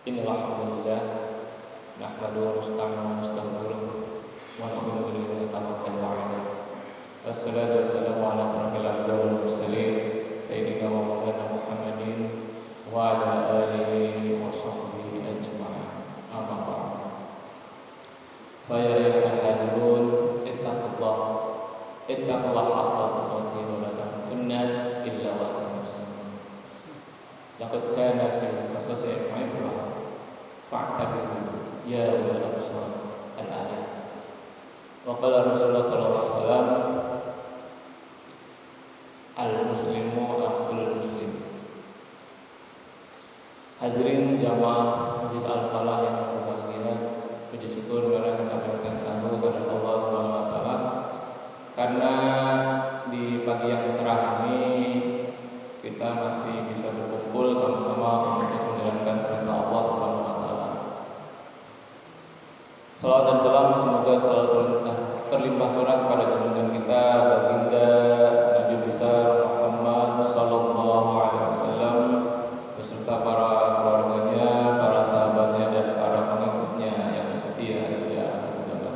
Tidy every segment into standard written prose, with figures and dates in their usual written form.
Innal hamdalillah nahmaduhu wa nasta'inuhu wa nastaghfiruh wa na'udzu billahi min syururi anfusina. Wassalatu wassalamu ala asyrofil anbiya'i wal mursalin sayyidina wa maulana Muhammadin wa ala alihi wa sahbihi ajma'in. Amma ba'd. Fa ya ayyuhal hadirun ittaqullaha haqqa tuqatih wa la tamutunna illa wa antum muslimun. Laqad kana fil qasasi ibrah fa'tabiru ya ulil absar al-ayat. Wa qala Rasulullah sallallahu alaihi wasallam al-muslimu akhul muslim. Hadirin jamaah Masjid Al-Falah yang berbahagia, puji syukur marilah kita panjatkan salam kepada Allah Subhanahu wa taala karena di pagi yang cerah ini kita masih bisa berkumpul sama-sama untuk menjalankan perintah Allah Subhanahu wa taala. Salawat dan salam semoga selalu terlimpah curah kepada junjungan kita baginda Nabi besar Muhammad sallallahu alaihi wasallam beserta para keluarganya, para sahabatnya dan para pengikutnya yang setia hingga akhir zaman.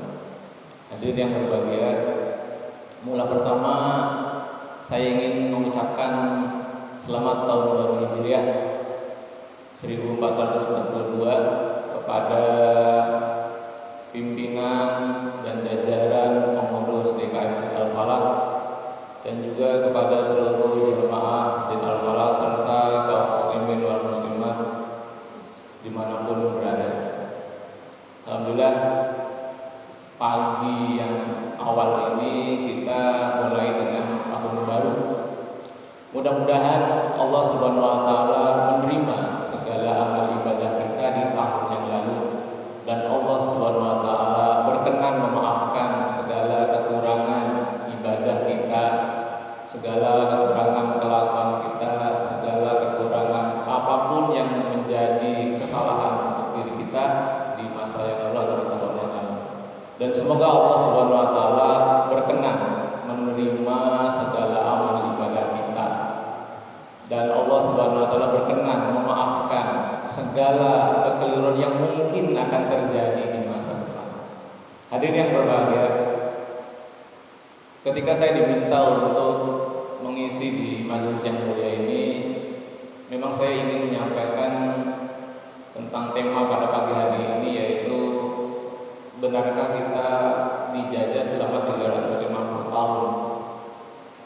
Hadirin yang berbahagia, mula pertama saya ingin mengucapkan selamat tahun baru Hijriah 1442 kepada pimpinan dan jajaran pengurus DKM Al-Falah dan juga kepada seluruh jemaah Masjid Al-Falah serta kaum muslimin wal muslimat dimanapun berada. Alhamdulillah pagi yang awal ini kita mulai dengan tahun baru. Mudah-mudahan Allah Subhanahu wa taala menerima segala amal ibadah kita di tahun yang lalu dan Allah Subhanahu wa taala berkenan memaafkan segala kekurangan ibadah kita, segala kekurangan kelakuan kita, segala kekurangan apapun yang menjadi kesalahan untuk diri kita di masa yang lalu atau di tahun yang lalu. Dan semoga Allah Subhanahu wa taala berkenan menerima segala amal ibadah kita. Dan Allah Subhanahu wa taala berkenan memaafkan segala kekeliruan yang mungkin akan terjadi di masa depan. Hadirin yang berbahagia, ketika saya diminta untuk mengisi di majelis yang mulia ini, memang saya ingin menyampaikan tentang tema pada pagi hari ini, yaitu benarkah kita dijajah selama 350 tahun?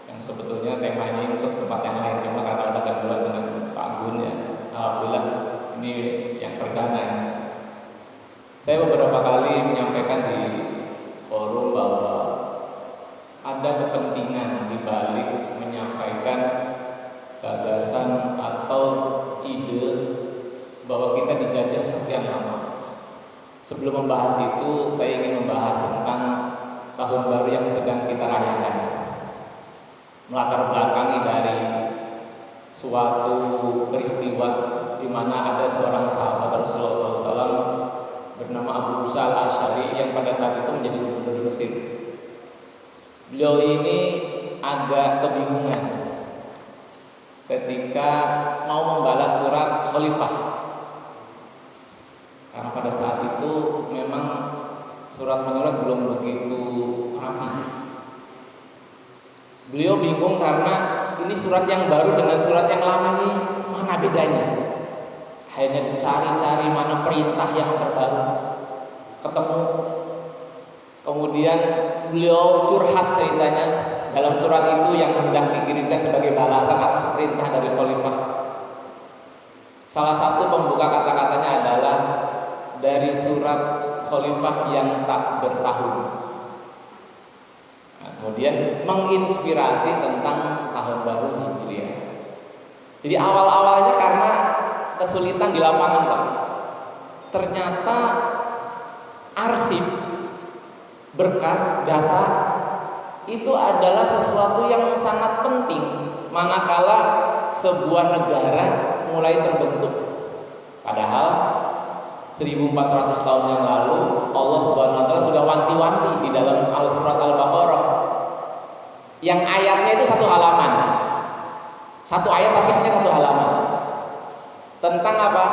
Yang sebetulnya tema ini untuk tempat yang lain, cuma karena ada kedua dengan Pak Gun ya. Alhamdulillah ini yang perdana ya. Saya beberapa kali menyampaikan di forum bahwa ada kepentingan di balik menyampaikan gagasan atau ide bahwa kita dijajah sekian lama. Sebelum membahas itu, saya ingin membahas tentang tahun baru yang sedang kita rayakan. Melatar belakangi dari suatu peristiwa di mana ada seorang sahabat Rasulullah SAW bernama Abu Musa al-Asy'ari yang pada saat itu menjadi gubernur Mesir. Beliau ini agak kebingungan ketika mau membalas surat khalifah, karena pada saat itu memang surat menyurat belum begitu rapi. Beliau bingung karena ini surat yang baru dengan surat yang lama ini mana bedanya. Hanya dicari-cari mana perintah yang terbaru. Ketemu. Kemudian beliau curhat ceritanya dalam surat itu yang hendak dikirimkan sebagai balasan atas perintah dari khalifah. Salah satu pembuka kata-katanya adalah dari surat khalifah yang tak bertahun. Nah, kemudian menginspirasi tentang tahun baru Hijriah. Jadi awal-awalnya karena kesulitan di lapangan Pak. Ternyata arsip berkas data itu adalah sesuatu yang sangat penting manakala sebuah negara mulai terbentuk. Padahal 1400 tahun yang lalu Allah Subhanahu wa taala sudah wanti-wanti di dalam surat Al-Baqarah. Yang ayatnya itu satu halaman. Satu ayat tapi isinya satu halaman. Tentang apa?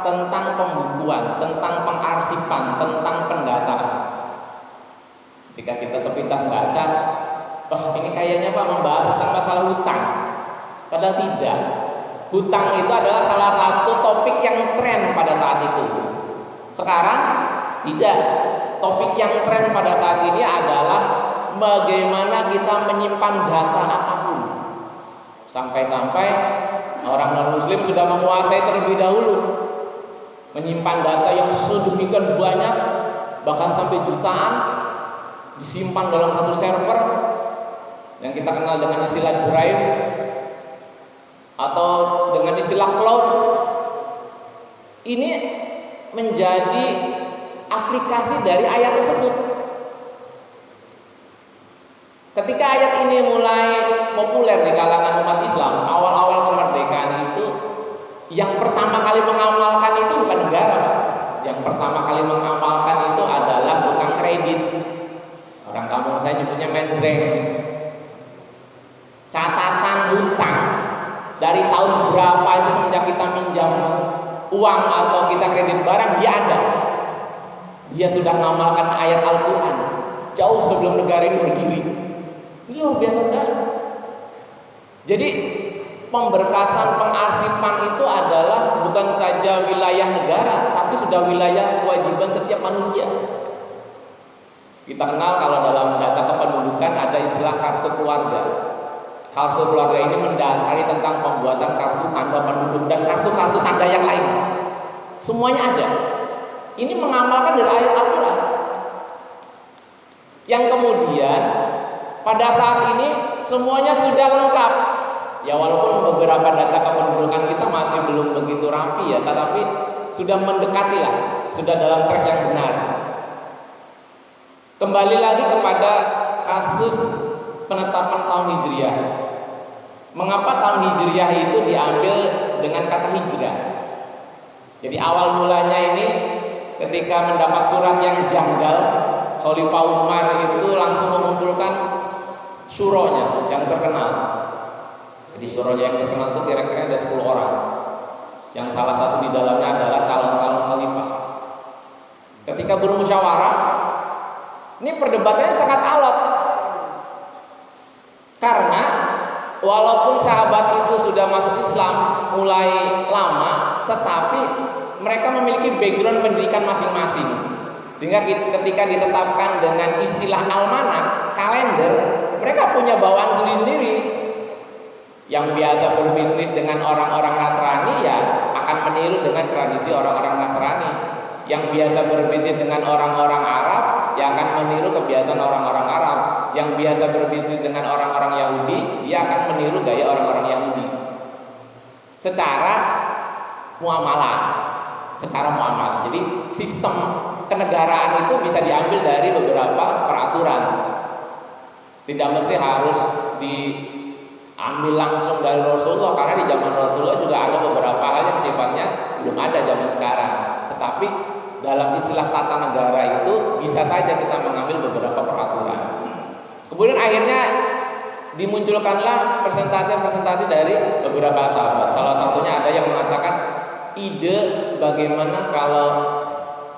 Tentang pembukaan pembukuan, tentang pengarsipan, tentang pendataan. Ketika kita sepintas baca, wah ini kayaknya Pak membahas tentang masalah hutang. Padahal tidak. Hutang itu adalah salah satu topik yang tren pada saat itu. Sekarang tidak. Topik yang tren pada saat ini adalah bagaimana kita menyimpan data apapun. Sampai-sampai orang non-muslim sudah menguasai terlebih dahulu, menyimpan data yang sedemikian banyak, bahkan sampai jutaan, disimpan dalam satu server yang kita kenal dengan istilah drive atau dengan istilah cloud. Ini menjadi aplikasi dari ayat tersebut. Ketika ayat ini mulai populer di kalangan umat Islam, awal-awal kemerdekaan itu, yang pertama kali mengamalkan itu bukan negara, Pak. Yang pertama kali mengamalkan itu adalah tukang kredit. Orang kampung saya nyebutnya mendreng. Catatan hutang dari tahun berapa itu semenjak kita minjam uang atau kita kredit barang, dia ada. Dia sudah mengamalkan ayat Al-Quran jauh sebelum negara ini berdiri. Ini luar biasa sekali. Jadi pemberkasan, pengarsipan itu adalah bukan saja wilayah negara, tapi sudah wilayah kewajiban setiap manusia. Kita kenal kalau dalam data kependudukan ada istilah kartu keluarga. Kartu keluarga ini mendasari tentang pembuatan kartu tanda penduduk dan kartu-kartu tanda yang lain. Semuanya ada. Ini mengamalkan dari ayat Al-Quran. Yang kemudian pada saat ini semuanya sudah lengkap. Ya walaupun beberapa data kependudukan kita masih belum begitu rapi ya, tetapi sudah mendekati lah, sudah dalam track yang benar. Kembali lagi kepada kasus penetapan tahun Hijriah. Mengapa tahun Hijriah itu diambil dengan kata hijrah? Jadi awal mulanya ini ketika mendapat surat yang janggal, Khalifah Umar itu langsung mengumpulkan syuronya yang terkenal. Jadi syuronya yang terkenal itu kira-kira ada 10 orang. Yang salah satu di dalamnya adalah calon-calon khalifah. Ketika bermusyawarah, ini perdebatannya sangat alot. Karena walaupun sahabat itu sudah masuk Islam mulai lama, tetapi mereka memiliki background pendidikan masing-masing. Sehingga ketika ditetapkan dengan istilah almanak, kalender, mereka punya bawaan sendiri-sendiri. Yang biasa berbisnis dengan orang-orang Nasrani ya akan meniru dengan tradisi orang-orang Nasrani. Yang biasa berbisnis dengan orang-orang Arab ya akan meniru kebiasaan orang-orang Arab. Yang biasa berbisnis dengan orang-orang Yahudi, dia akan meniru gaya orang-orang Yahudi. Secara muamalah. Jadi sistem kenegaraan itu bisa diambil dari beberapa peraturan. Tidak mesti harus diambil langsung dari Rasulullah, karena di zaman Rasulullah juga ada beberapa hal yang sifatnya belum ada zaman sekarang. Tetapi dalam istilah tata negara itu bisa saja kita mengambil beberapa peraturan. Kemudian akhirnya dimunculkanlah presentasi-presentasi dari beberapa sahabat. Salah satunya ada yang mengatakan ide bagaimana kalau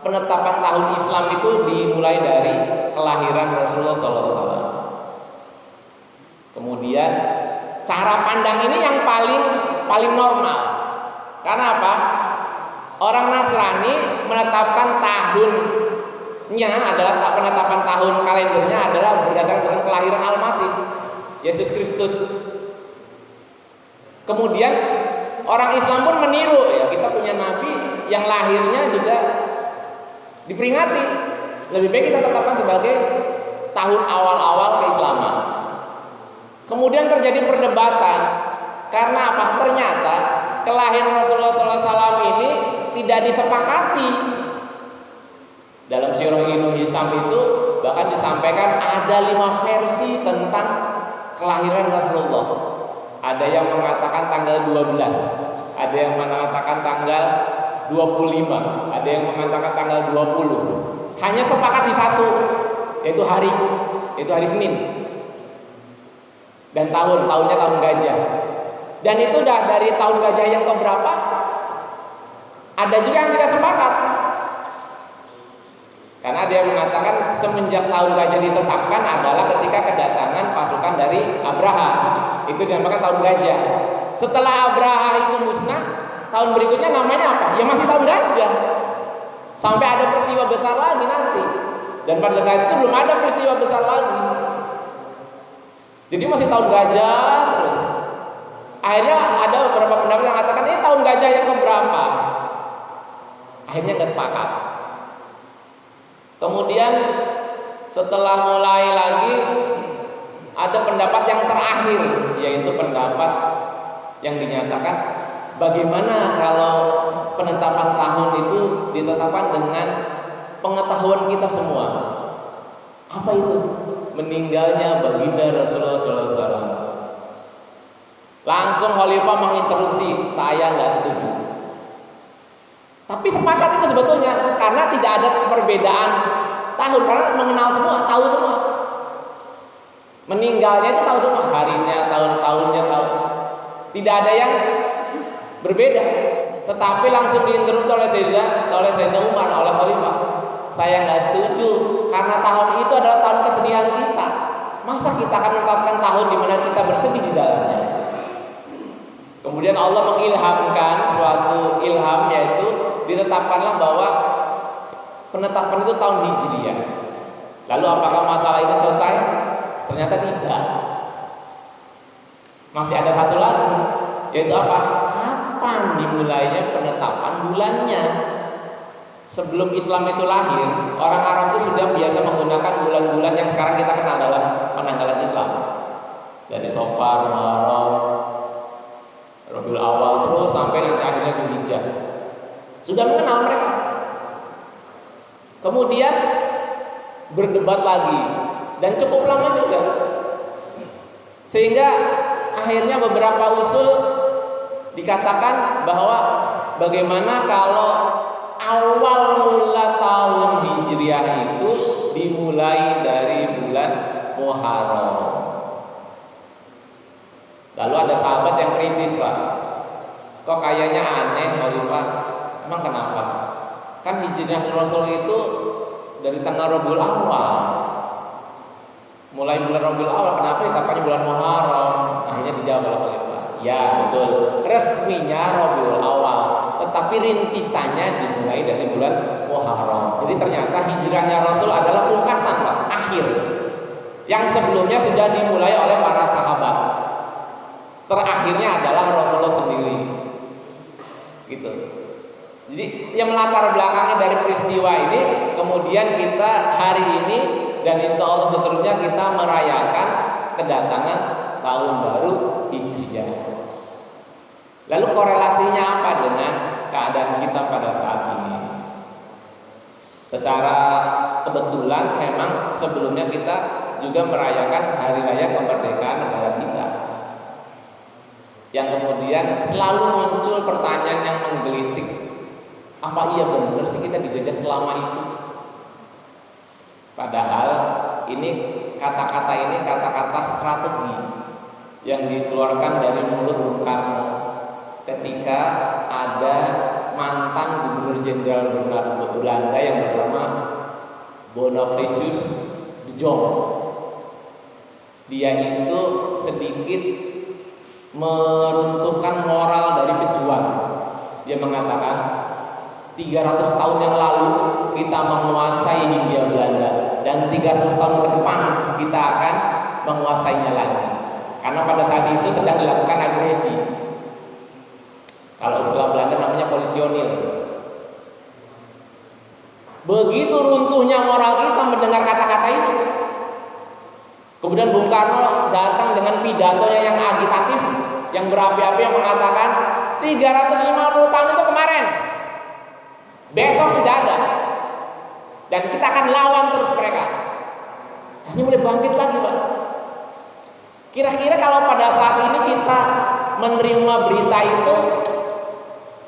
penetapan tahun Islam itu dimulai dari kelahiran Rasulullah SAW. Kemudian cara pandang ini yang paling normal. Karena apa? Orang Nasrani menetapkan tahunnya adalah penetapan tahun kalendernya adalah berdasarkan dengan kelahiran Al-Masih, Yesus Kristus. Kemudian orang Islam pun meniru, ya kita punya nabi yang lahirnya juga diperingati. Lebih baik kita tetapkan sebagai tahun awal-awal keislaman. Kemudian terjadi perdebatan karena apa? Ternyata kelahiran Rasulullah SAW ini tidak disepakati. Dalam Sirah Ibnu Hisam itu bahkan disampaikan ada 5 versi tentang kelahiran Rasulullah. Ada yang mengatakan tanggal 12, ada yang mengatakan tanggal 25, ada yang mengatakan tanggal 20. Hanya sepakat di satu, yaitu hari Senin. Dan tahunnya tahun gajah. Dan itu udah dari tahun gajah yang keberapa? Ada juga yang tidak sepakat. Karena dia mengatakan semenjak tahun gajah ditetapkan adalah ketika kedatangan pasukan dari Abraha. Itu dinamakan tahun gajah. Setelah Abraha itu musnah, tahun berikutnya namanya apa? Ya masih tahun gajah. Sampai ada peristiwa besar lagi nanti. Dan pada saat itu belum ada peristiwa besar lagi. Jadi masih tahun gajah terus. Akhirnya ada beberapa pendapat yang mengatakan ini tahun gajah yang keberapa? Akhirnya nggak sepakat. Kemudian setelah mulai lagi ada pendapat yang terakhir, yaitu pendapat yang dinyatakan bagaimana kalau penetapan tahun itu ditetapkan dengan pengetahuan kita semua. Apa itu? Meninggalnya baginda Rasulullah SAW. Langsung Khalifah menginterupsi, saya nggak setuju. Tapi sepakat itu sebetulnya karena tidak ada perbedaan tahun, karena mengenal semua, tahu semua. Meninggalnya itu tahu semua, harinya, tahun-tahunnya tahu. Tidak ada yang berbeda. Tetapi langsung diinterupsi oleh Sayyidina Umar, oleh Khalifah. Saya nggak setuju karena tahun itu adalah tahun kesedihan kita. Masa kita akan menetapkan tahun di mana kita bersedih di dalamnya? Kemudian Allah mengilhamkan suatu ilham, yaitu ditetapkanlah bahwa penetapan itu tahun Hijriah. Lalu apakah masalah ini selesai? Ternyata tidak. Masih ada satu lagi, yaitu apa? Kapan dimulainya penetapan bulannya? Sebelum Islam itu lahir, orang Arab itu sudah biasa menggunakan bulan-bulan yang sekarang kita kenal dalam penanggalan Islam. Dari Safar, Muharram, Rabiul Awal, terus sampai nanti akhirnya Dzulhijjah. Sudah mengenal mereka. Kemudian berdebat lagi dan cukup lama juga. Sehingga akhirnya beberapa usul dikatakan bahwa bagaimana kalau awal mula tahun Hijriah itu dimulai dari bulan Muharram. Lalu ada sahabat yang kritis, Pak. Kok kayaknya aneh, Khalifah? Emang kenapa? Kan Hijriah Rasul itu dari tanggal Rabiul Awal. Mulai bulan Rabiul Awal, kenapa ditetapkannya bulan Muharram? Akhirnya dijawab oleh Khalifah. Ya, betul. Resminya Rabiul Awal, tetapi rintisannya dimulai dari bulan Muharram. Jadi ternyata hijrahnya Rasul adalah pungkasan, Pak, akhir. Yang sebelumnya sudah dimulai oleh para sahabat. Terakhirnya adalah Rasulullah sendiri. Gitu. Jadi yang melatar belakangnya dari peristiwa ini, kemudian kita hari ini dan insya Allah seterusnya kita merayakan kedatangan tahun baru Hijriah. Lalu korelasinya apa dengan keadaan kita pada saat ini? Secara kebetulan memang sebelumnya kita juga merayakan hari raya kemerdekaan negara kita. Yang kemudian selalu muncul pertanyaan yang menggelitik, apa iya benar sih kita dijajah selama itu? Padahal ini kata-kata strategi yang dikeluarkan dari mulut Bung Karno ketika ada mantan gubernur jenderal Belanda yang bernama Bonifacius de Jong. Dia itu sedikit meruntuhkan moral dari pejuang. Dia mengatakan 300 tahun yang lalu kita menguasai Hindia Belanda dan 300 tahun ke depan kita akan menguasainya lagi. Karena pada saat itu sedang dilakukan agresi. Kalau istilah Belanda namanya polisionil. Begitu runtuhnya moral kita mendengar kata-kata itu. Kemudian Bung Karno datang dengan pidatonya yang agitatif, yang berapi-api, yang mengatakan 350 tahun itu kemarin, besok tidak ada, dan kita akan lawan terus mereka. Hanya mulai bangkit lagi, Pak. Kira-kira kalau pada saat ini kita menerima berita itu,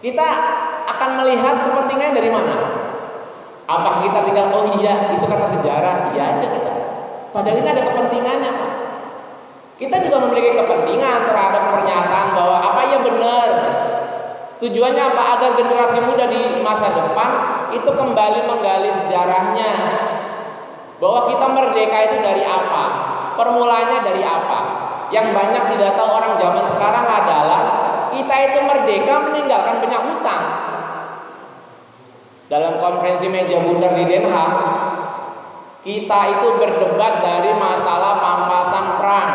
kita akan melihat kepentingan dari mana? Apakah kita tinggal, oh iya itu kata sejarah, iya aja kita. Padahal ini ada kepentingannya, Pak. Kita juga memiliki kepentingan terhadap pernyataan bahwa apa ya benar. Tujuannya apa? Agar generasi muda di masa depan itu kembali menggali sejarahnya, bahwa kita merdeka itu dari apa, permulanya dari apa. Yang banyak tidak tahu orang zaman sekarang adalah kita itu merdeka meninggalkan banyak hutang. Dalam konferensi meja bundar di Den Haag, kita itu berdebat dari masalah pampasan perang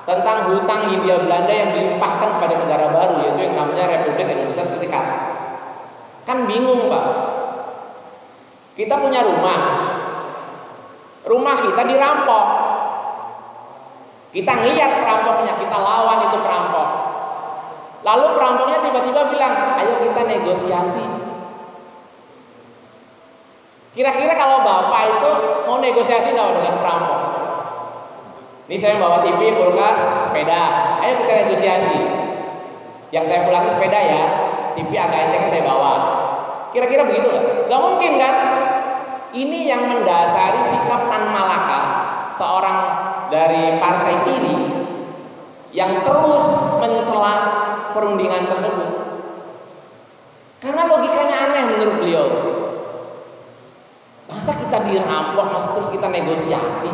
tentang hutang Hindia Belanda yang dilimpahkan kepada negara baru, yaitu yang namanya Republik Indonesia Serikat. Kan bingung, Pak. Kita punya rumah kita dirampok. Kita ngeliat perampoknya, kita lawan itu perampok. Lalu perampoknya tiba-tiba bilang, ayo kita negosiasi. Kira-kira kalau Bapak itu mau negosiasi nggak dengan perampok? Ini saya bawa TV, kulkas, sepeda. Ayo kita negosiasi. Yang saya pulangi sepeda ya, TV agak enteng saya bawa. Kira-kira begitu nggak? Nggak mungkin kan? Ini yang mendasari sikap Tan Malaka, seorang dari partai kiri yang terus mencela perundingan tersebut. Karena logikanya aneh menurut beliau. Masa kita dirampok, masa terus kita negosiasi?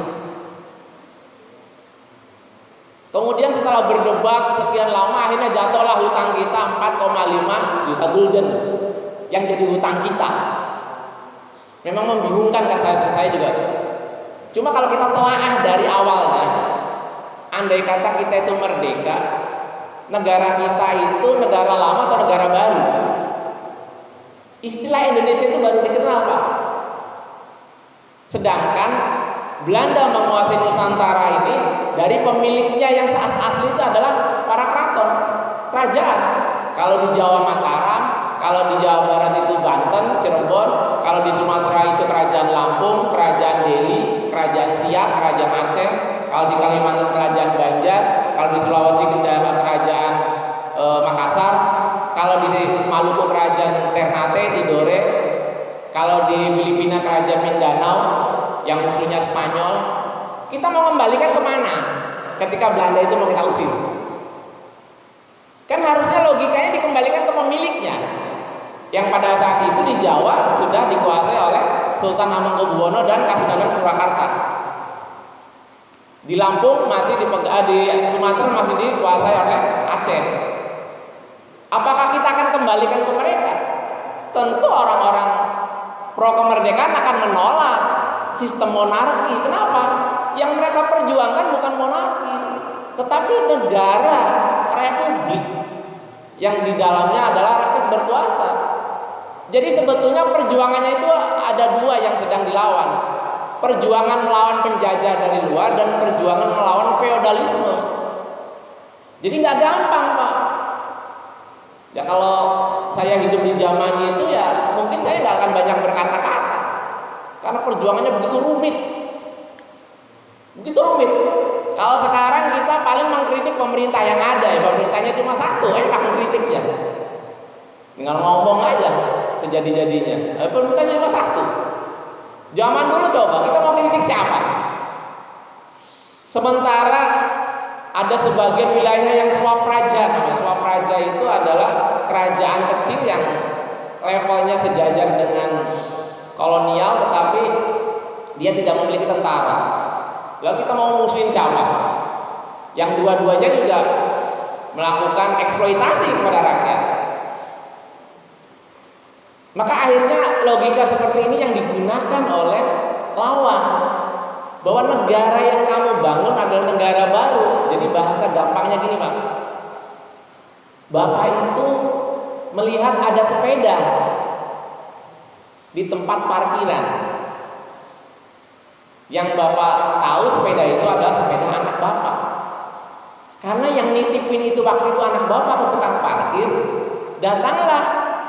Kemudian setelah berdebat sekian lama, akhirnya jatuhlah hutang kita 4,5 juta gulden yang jadi hutang kita. Memang membingungkan kan saya juga. Cuma kalau kita telaah dari awalnya, andai kata kita itu merdeka, negara kita itu negara lama atau negara baru? Istilah Indonesia itu baru dikenal, Pak. Sedangkan Belanda menguasai Nusantara ini, dari pemiliknya yang asli itu adalah para keraton, kerajaan. Kalau di Jawa Mataram, kalau di Jawa Barat itu Banten, Cirebon, kalau di Sumatera itu Kerajaan Lampung, Kerajaan Delhi, Kerajaan Siak, Kerajaan Aceh, kalau di Kalimantan Kerajaan Banjar, kalau di Sulawesi Kerajaan Makassar, kalau di Maluku Kerajaan Ternate, Tidore, kalau di Filipina Kerajaan Mindanao yang musuhnya Spanyol. Kita mau kembalikan kemana ketika Belanda itu mau kita usir? Kan harusnya logikanya dikembalikan ke pemiliknya, yang pada saat itu di Jawa sudah dikuasai oleh Sultan Hamengkubuwono dan Kasunanan Surakarta. Di Lampung masih di Sumatera masih dikuasai oleh Aceh. Apakah kita akan kembalikan ke mereka? Tentu orang-orang pro kemerdekaan akan menolak sistem monarki. Kenapa? Yang mereka perjuangkan bukan monarki, tetapi negara republik yang di dalamnya adalah rakyat berkuasa. Jadi sebetulnya perjuangannya itu ada dua yang sedang dilawan. Perjuangan melawan penjajah dari luar dan perjuangan melawan feodalisme. Jadi nggak gampang, Pak. Ya kalau saya hidup di zaman itu ya mungkin saya nggak akan banyak berkata-kata, karena perjuangannya begitu rumit. Begitu rumit. Kalau sekarang kita paling mengkritik pemerintah yang ada, ya pemerintahnya cuma satu, enak mengkritiknya. Tinggal ngomong aja sejadi-jadinya. Pemerintahnya cuma satu. Zaman dulu coba kita mau kritik siapa? Sementara ada sebagian wilayah yang swapraja. Namanya swapraja itu adalah kerajaan kecil yang levelnya sejajar dengan kolonial, tetapi dia tidak memiliki tentara. Lalu kita mau musuhin siapa? Yang dua-duanya juga melakukan eksploitasi kepada rakyat. Maka akhirnya logika seperti ini yang digunakan oleh lawan, bahwa negara yang kamu bangun adalah negara baru. Jadi bahasa gampangnya gini, Pak. Bapak itu melihat ada sepeda di tempat parkiran. Yang Bapak tahu sepeda itu adalah sepeda anak Bapak. Karena yang nitipin itu waktu itu anak Bapak ke tukang parkir, datanglah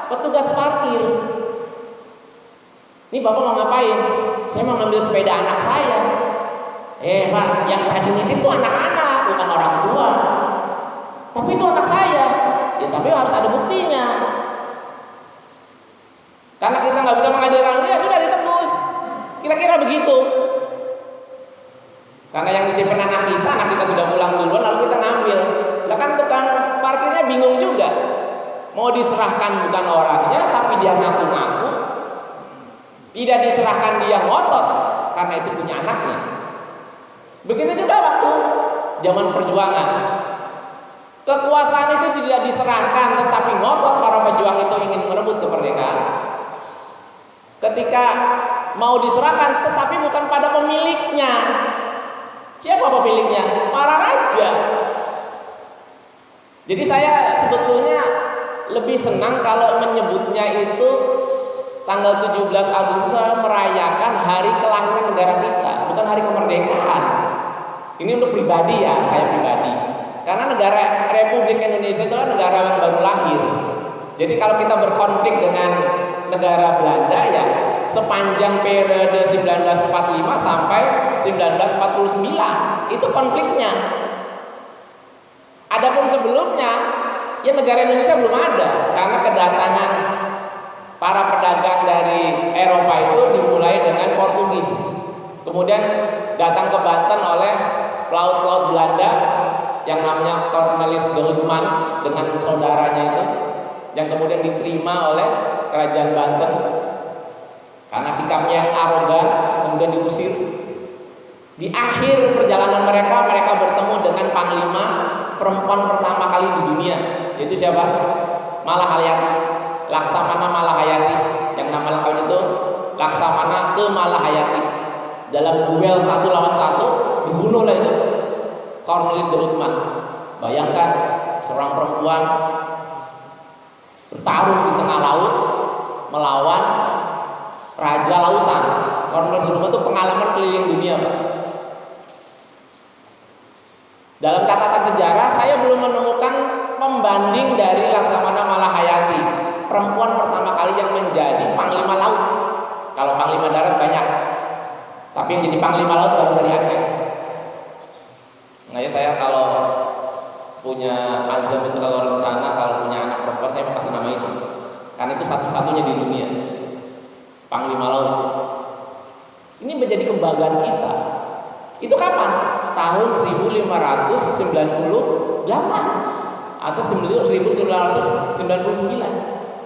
petugas parkir. Ini Bapak mau ngapain? Saya mau ngambil sepeda anak saya. Pak, yang tadi nitip itu anak-anak, bukan orang tua. Tapi itu anak saya. Ya tapi harus ada buktinya. Karena kita nggak bisa menghadirkan dia, sudah ditebus. Kira-kira begitu. Karena yang nitipin anak kita sudah pulang duluan, lalu kita ngambil. Lah kan tukang parkirnya bingung juga. Mau diserahkan bukan orangnya, tapi dia ngaku-ngaku. Tidak diserahkan dia ngotot karena itu punya anaknya. Begitu juga waktu zaman perjuangan. Kekuasaan itu tidak diserahkan, tetapi ngotot para pejuang itu ingin merebut kemerdekaan. Ketika mau diserahkan, tetapi bukan pada pemiliknya. Siapa pemiliknya? Para raja. Jadi saya sebetulnya lebih senang kalau menyebutnya itu tanggal 17 Agustus merayakan hari kelahiran negara kita, bukan hari kemerdekaan. Ini untuk pribadi ya, saya pribadi. Karena negara Republik Indonesia itu adalah negara yang baru lahir. Jadi kalau kita berkonflik dengan negara Belanda ya sepanjang periode 1945 sampai 1949 itu konfliknya. Adapun sebelumnya ya negara Indonesia belum ada karena kedatangan para pedagang dari Eropa itu dimulai dengan Portugis. Kemudian datang ke Banten oleh pelaut-pelaut Belanda yang namanya Cornelis de Houtman dengan saudaranya itu, yang kemudian diterima oleh kerajaan Banten karena sikapnya yang arogan, kemudian diusir. Di akhir perjalanan mereka bertemu dengan panglima perempuan pertama kali di dunia, yaitu siapa? Malahayati, Laksamana Malahayati, yang nama lengkapnya itu Laksamana ke Malahayati. Dalam duel 1 lawan 1 dibunuhlah itu Cornelis de Houtman. Bayangkan seorang perempuan bertarung di tengah laut melawan raja lautan. Cornelis de Houtman itu pengalaman keliling dunia, Pak. Dalam catatan sejarah saya belum menemukan pembanding dari Laksamana Malahayati, perempuan pertama kali yang menjadi panglima laut. Kalau panglima darat banyak, tapi yang jadi panglima laut baru dari Aceh. Nah ya saya kalau punya azam itu, kalau rencana kalau punya anak perempuan saya mau kasih nama itu, karena itu satu-satunya di dunia, panglima laut. Ini menjadi kebanggaan kita. Itu kapan? Tahun 1598 atau 1999.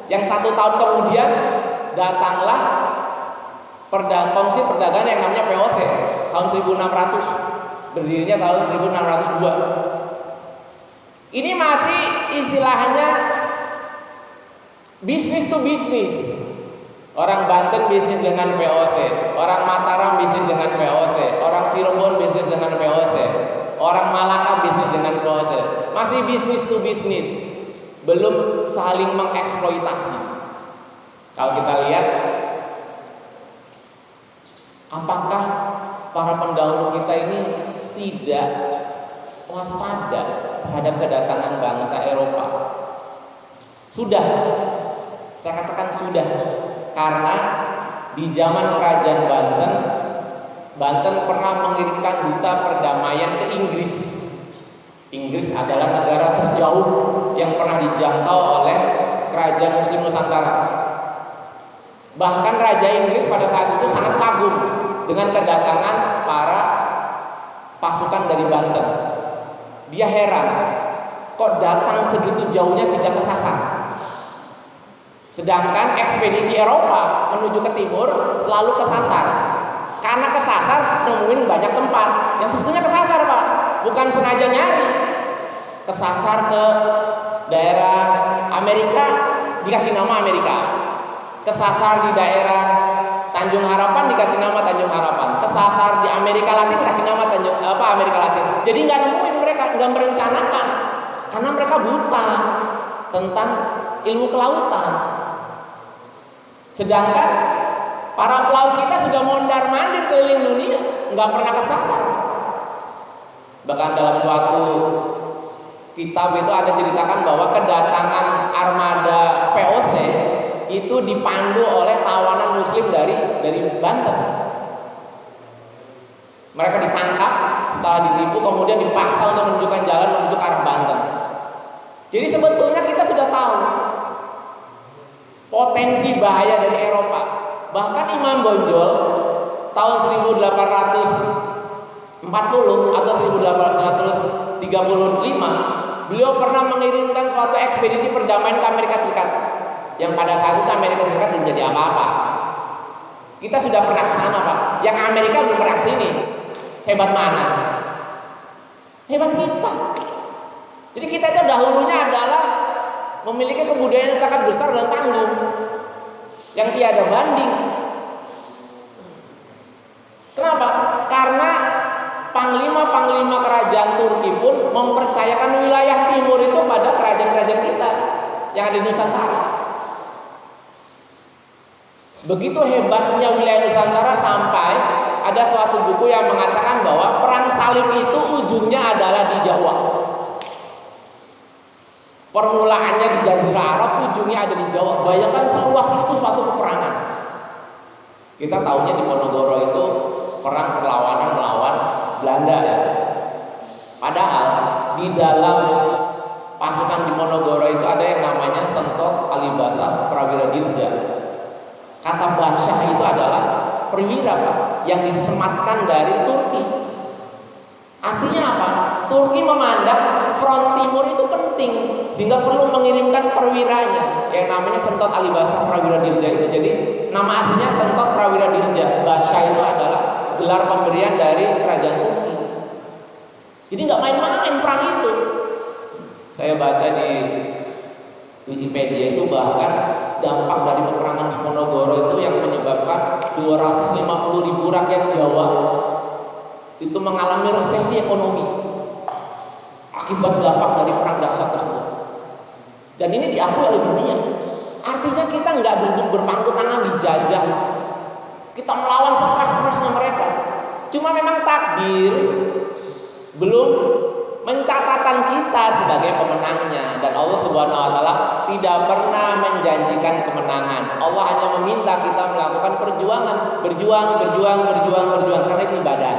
Yang 1 tahun kemudian datanglah kongsi perdagangan yang namanya VOC tahun 1600, berdirinya tahun 1602. Ini masih istilahnya bisnis to bisnis. Orang Banten bisnis dengan VOC, orang Mataram bisnis dengan VOC, orang Cirebon bisnis dengan VOC, orang Malaka bisnis dengan VOC. Masih bisnis to bisnis, belum saling mengeksploitasi. Kalau kita lihat, apakah para pendahulu kita ini tidak waspada terhadap kedatangan bangsa Eropa? Sudah, saya katakan sudah. Karena di zaman kerajaan Banten pernah mengirimkan duta perdamaian ke Inggris. Inggris adalah negara terjauh yang pernah dijangkau oleh kerajaan Muslim Nusantara. Bahkan Raja Inggris pada saat itu sangat kagum dengan kedatangan para pasukan dari Banten. Dia heran, kok datang segitu jauhnya tidak kesasar. Sedangkan ekspedisi Eropa menuju ke timur selalu kesasar. Karena kesasar nemuin banyak tempat yang sebetulnya kesasar, Pak. Bukan sengaja nyari. Kesasar ke daerah Amerika dikasih nama Amerika. Kesasar di daerah Tanjung Harapan dikasih nama Tanjung Harapan. Kesasar di Amerika Latin dikasih nama Amerika Latin. Jadi nggak nemuin mereka, nggak merencanakan. Karena mereka buta tentang ilmu kelautan. Sedangkan para pelaut kita sudah mondar-mandir keliling dunia, nggak pernah kesasar. Bahkan dalam suatu kitab itu ada ceritakan bahwa kedatangan armada VOC itu dipandu oleh tawanan Muslim dari Banten. Mereka ditangkap, setelah ditipu kemudian dipaksa untuk menunjukkan jalan menuju ke arah Banten. Jadi sebetulnya kita sudah tahu potensi bahaya dari Eropa. Bahkan Imam Bonjol tahun 1840 atau 1835 beliau pernah mengirimkan suatu ekspedisi perdamaian ke Amerika Serikat, yang pada saat itu Amerika Serikat belum jadi apa-apa. Kita sudah pernah ke sana, Pak. Yang Amerika belum pernah ke sini. Hebat mana? Hebat kita. Jadi kita itu dahulunya adalah memiliki kebudayaan yang sangat besar dan tangguh, yang tiada banding. Kenapa? Karena panglima-panglima kerajaan Turki pun mempercayakan wilayah timur itu pada kerajaan-kerajaan kita yang ada di Nusantara. Begitu hebatnya wilayah Nusantara sampai ada suatu buku yang mengatakan bahwa perang salib itu ujungnya adalah di Jawa. Permulaannya di Jazirah Arab, ujungnya ada di Jawa. Bayangkan seluas itu suatu peperangan. Kita tahunya di Ponorogo itu perang perlawanan melawan Belanda ya. Padahal di dalam pasukan di Ponorogo itu ada yang namanya Sentot Alibasa Prawira Dirja. Kata Basyah itu adalah perwira, Pak, yang disematkan dari Turki. Artinya apa? Turki memandang front timur itu penting sehingga perlu mengirimkan perwiranya yang namanya Sentot Alibasa Prawira Dirja itu. Jadi nama aslinya Sentot Prawira Dirja. Basyah itu adalah gelar pemberian dari kerajaan Turki. Jadi nggak main-main perang itu. Saya baca di Wikipedia itu bahkan dampak dari peperangan di Ponorogo itu yang menyebabkan 250.000 rakyat Jawa itu mengalami resesi ekonomi akibat dampak dari perang dahsyat tersebut. Dan ini diakui oleh dunia. Artinya kita nggak duduk berpangku tangan dijajah. Kita melawan sekeras-kerasnya mereka. Cuma memang takdir belum mencatatkan kita sebagai pemenangnya, dan Allah Subhanahu wa taala tidak pernah menjanjikan kemenangan. Allah hanya meminta kita melakukan perjuangan, berjuang karena itu ibadah.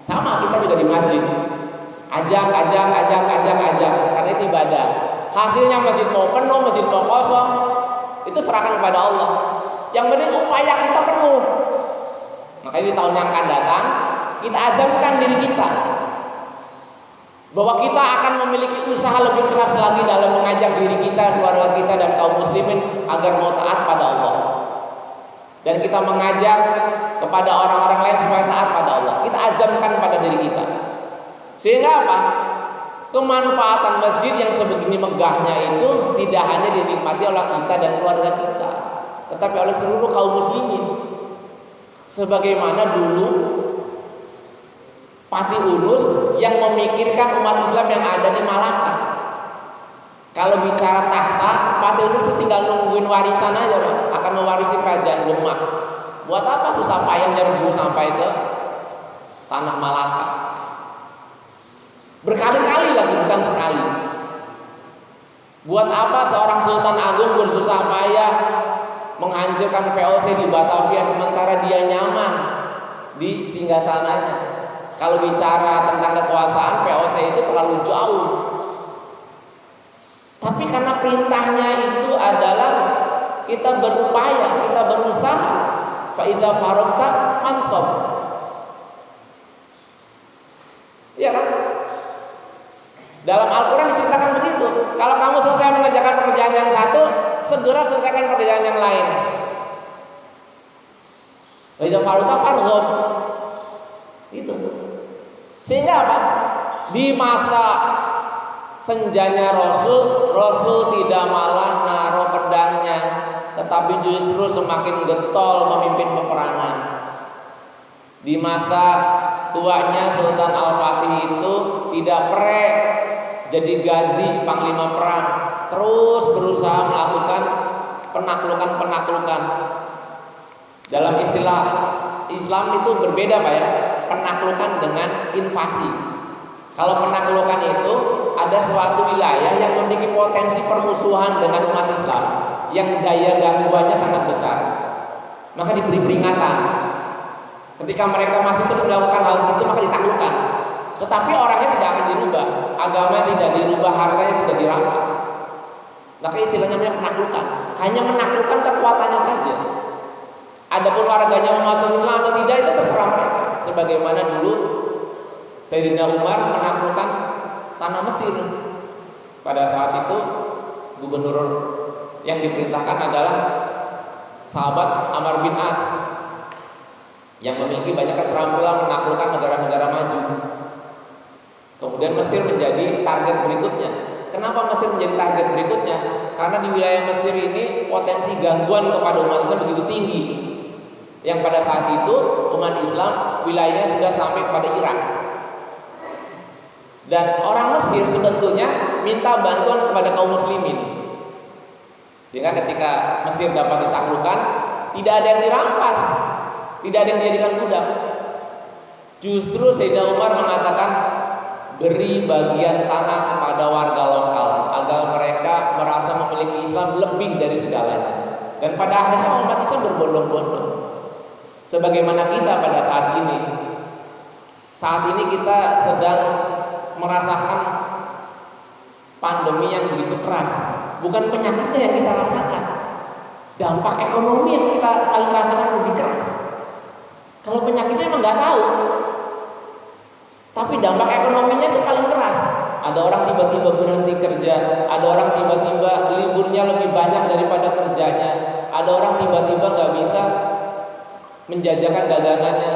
Sama kita juga di masjid. Ajak karena itu ibadah. Hasilnya masjid mau penuh, masjid mau kosong, itu serahkan kepada Allah. Yang penting upaya kita penuh. Makanya di tahun yang akan datang kita azamkan diri kita bahwa kita akan memiliki usaha lebih keras lagi dalam mengajak diri kita, keluarga kita, dan kaum muslimin agar mau taat pada Allah. Dan kita mengajak kepada orang-orang lain supaya taat pada Allah. Kita azamkan pada diri kita. Sehingga apa? Kemanfaatan masjid yang sebegini megahnya itu tidak hanya dinikmati oleh kita dan keluarga kita, tetapi oleh seluruh kaum muslimin. Sebagaimana dulu Pati Unus yang memikirkan umat Islam yang ada di Malaka. Kalau bicara tahta, Pati Unus itu tinggal nungguin warisan aja, Pak. Akan mewarisi kerajaan Demak. Buat apa susah payah nyerbu sampai ke tanah Malaka? Berkali-kali lagi, bukan sekali. Buat apa seorang Sultan Agung bersusah payah menghancurkan VOC di Batavia sementara dia nyaman di singgasananya? Kalau bicara tentang kekuasaan, VOC itu terlalu jauh. Tapi karena perintahnya itu adalah kita berupaya, kita berusaha. Fa iza faragta fansab. Iya kan? Dalam Al-Quran diceritakan begitu. Kalau kamu selesai mengerjakan pekerjaan yang satu, segera selesaikan pekerjaan yang lain. Fa iza faragta farghab. Itu. Sehingga apa? Di masa senjanya Rasul tidak malah naruh pedangnya, tetapi justru semakin getol memimpin peperangan. Di masa tuanya Sultan Al-Fatih itu tidak perek jadi gazi panglima perang, terus berusaha melakukan penaklukan. Dalam istilah Islam itu berbeda, Pak ya. Penaklukan dengan invasi. Kalau penaklukan itu ada suatu wilayah yang memiliki potensi permusuhan dengan umat Islam, yang daya gangguannya sangat besar, maka diberi peringatan. Ketika mereka masih terus melakukan hal seperti itu, maka ditaklukkan. Tetapi orangnya tidak akan dirubah, agama tidak dirubah, hartanya tidak dirampas. Maka istilahnya namanya penaklukan. Hanya menaklukkan kekuatannya saja. Adapun warganya mau masuk Islam atau tidak itu terserah mereka. Sebagaimana dulu Sayyidina Umar menaklukkan tanah Mesir. Pada saat itu gubernur yang diperintahkan adalah sahabat Amr bin As yang memiliki banyak keterampilan menaklukkan negara-negara maju. Kemudian Mesir menjadi target berikutnya. Kenapa Mesir menjadi target berikutnya? Karena di wilayah Mesir ini potensi gangguan kepada umat Islam begitu tinggi. Yang pada saat itu umat Islam wilayahnya sudah sampai kepada Irak. Dan orang Mesir sebetulnya minta bantuan kepada kaum muslimin. Sehingga ketika Mesir dapat ditaklukkan, tidak ada yang dirampas, tidak ada yang dijadikan budak. Justru Sayyidina Umar mengatakan, beri bagian tanah kepada warga lokal agar mereka merasa memiliki Islam lebih dari segalanya. Dan pada akhirnya umat Islam berbondong-bondong. Sebagaimana kita pada saat ini. Saat ini kita sedang merasakan pandemi yang begitu keras. Bukan penyakitnya yang kita rasakan, dampak ekonomi yang kita paling rasakan lebih keras. Kalau penyakitnya emang nggak tahu, tapi dampak ekonominya itu paling keras. Ada orang tiba-tiba berhenti kerja, ada orang tiba-tiba liburnya lebih banyak daripada kerjanya, ada orang tiba-tiba nggak bisa menjajakan dagangannya.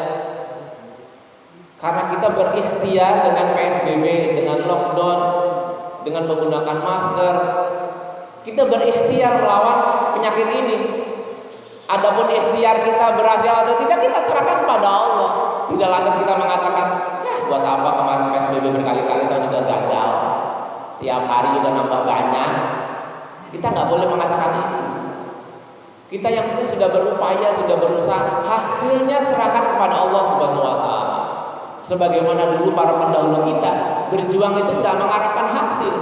Karena kita berikhtiar dengan PSBB, dengan lockdown, dengan menggunakan masker, kita berikhtiar melawan penyakit ini. Adapun ikhtiar kita berhasil atau tidak, kita serahkan pada Allah. Tidak lantas kita mengatakan, ya buat apa kemarin PSBB berkali-kali kalau juga gagal, tiap hari juga nambah banyak. Kita nggak boleh mengatakan itu. Kita yang penting sudah berupaya, sudah berusaha, hasilnya serahkan kepada Allah Subhanahu wa Ta'ala. Sebagaimana dulu para pendahulu kita berjuang itu tidak mengharapkan hasil,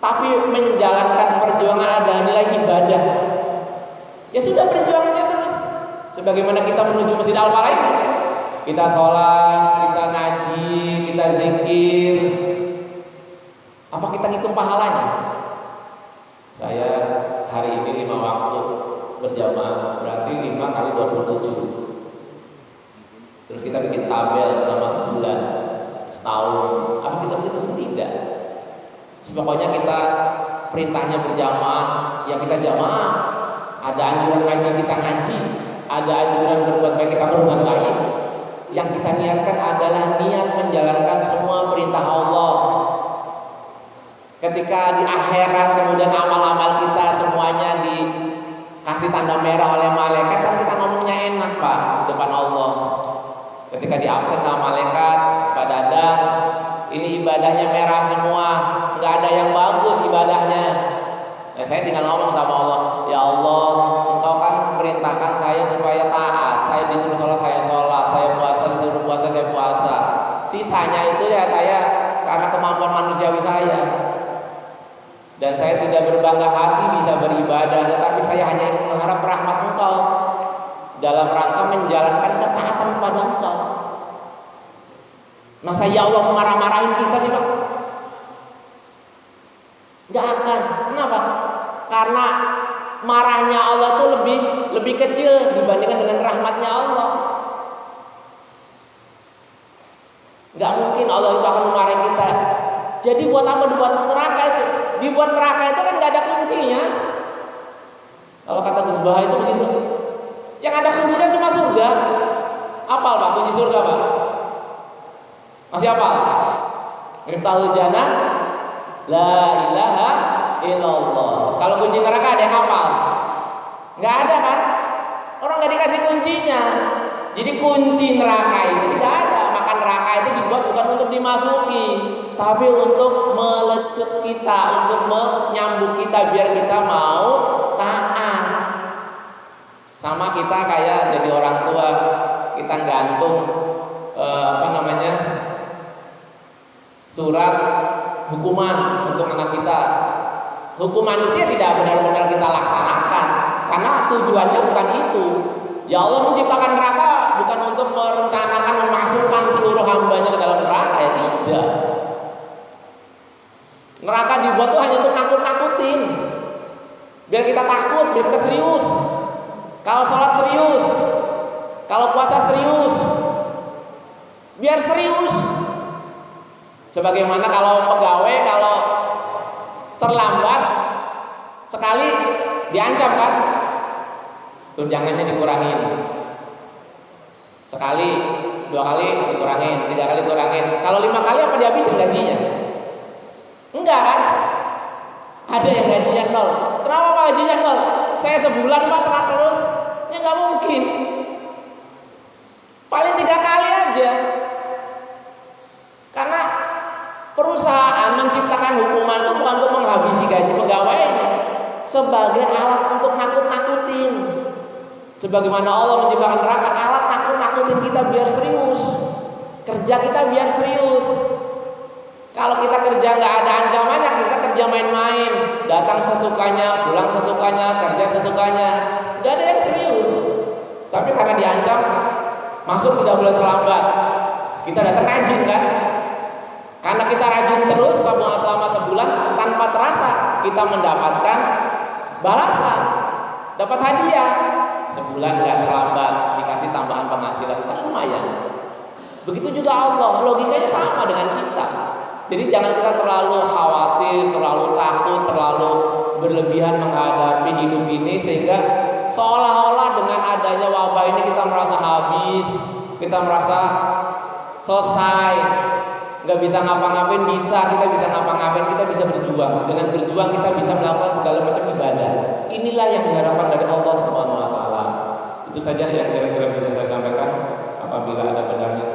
tapi menjalankan perjuangan adalah nilai ibadah. Ya sudah, berjuang saja terus. Sebagaimana kita menuju Masjid Al-Falah ini, kita sholat, kita ngaji, kita zikir. Apa kita ngitung pahalanya? Saya hari ini 5 waktu berjamaah, berarti 5 kali 27. Terus kita bikin tabel selama sebulan, setahun. Apa kita begitu? Tidak. Pokoknya kita perintahnya berjamaah, ya kita jamaah. Ada anjuran ngaji, kita ngaji. Ada anjuran berbuat baik, kita berbuat baik. Yang kita niatkan adalah niat menjalankan semua perintah Allah. Ketika di akhirat kemudian amal-amal kita semuanya dikasih tanda merah oleh malaikat, kan kita ngomongnya enak Pak di depan Allah. Ketika di absen sama malaikat, pada Adam, ini ibadahnya merah semua, nggak ada yang bagus ibadahnya. Ya, saya tinggal ngomong sama Allah, ya Allah, Engkau kan perintahkan saya supaya taat, saya disuruh sholat, saya puasa, disuruh puasa, saya puasa. Sisanya itu ya saya karena kemampuan manusiawi saya. Dan saya tidak berbangga hati bisa beribadah, tetapi saya hanya ingin mengharap rahmat Engkau dalam rangka menjalankan ketaatan kepada Engkau. Masa ya Allah marah-marahin kita sih Pak? Gak akan. Kenapa? Karena marahnya Allah itu lebih kecil dibandingkan dengan rahmatnya Allah. Gak mungkin Allah itu akan memarahi kita. Jadi buat apa dibuat neraka itu? Dibuat neraka itu kan gak ada kuncinya. Kalau kata Gus Baha itu begitu. Yang ada kuncinya cuma surga. Apal Pak kunci surga Pak? Masih apal? Miftahul jannah la ilaha illallah. Kalau kunci neraka ada yang hafal? Nggak ada kan? Orang nggak dikasih kuncinya. Jadi kunci neraka itu tidak ada. Maka neraka itu dibuat bukan untuk dimasuki, tapi untuk melecut kita, untuk menyambut kita biar kita mau taat. Sama kita kayak jadi orang tua, kita gantung surat hukuman untuk anak kita. Hukuman itu ya tidak benar-benar kita laksanakan, karena tujuannya bukan itu. Ya Allah menciptakan neraka bukan untuk merencanakan memasukkan seluruh hambanya ke dalam neraka, ya tidak. Neraka dibuat tuh hanya untuk nakut-nakutin, biar kita takut, biar kita serius. Kalau sholat serius, kalau puasa serius, biar serius. Sebagaimana kalau pegawai kalau terlambat sekali diancam kan, tunjangannya dikurangin. Sekali, 2 kali dikurangin, 3 kali dikurangin. Kalau 5 kali apa dihabisin gajinya? Enggak kan? Ada yang gajinya 0. Kenapa Pak gajinya 0? Saya sebulan Pak telat terus. Ya nggak mungkin. Paling 3 kali aja. Karena perusahaan menciptakan hukuman itu bukan untuk menghabisi gaji pegawainya, sebagai alat untuk nakut-nakutin. Sebagaimana Allah menciptakan neraka, alat nakut-nakutin kita biar serius. Kerja kita biar serius. Kalau kita kerja nggak ada ancamannya, kita kerja main-main, datang sesukanya, pulang sesukanya, kerja sesukanya, nggak ada yang serius. Tapi karena diancam, masuk tidak boleh terlambat, kita datang rajin kan? Karena kita rajin terus selama sebulan, tanpa terasa kita mendapatkan balasan, dapat hadiah. Sebulan nggak terlambat, dikasih tambahan penghasilan, kan lumayan. Begitu juga Allah, logikanya sama dengan kita. Jadi jangan kita terlalu khawatir, terlalu takut, terlalu berlebihan menghadapi hidup ini, sehingga seolah-olah dengan adanya wabah ini kita merasa habis, kita merasa selesai, nggak bisa ngapa-ngapain. Kita bisa ngapa-ngapain, kita bisa berjuang. Dengan berjuang kita bisa melakukan segala macam ibadah. Inilah yang diharapkan dari Allah Subhanahu wa taala. Itu saja yang kira-kira bisa saya sampaikan. Apabila ada benarnya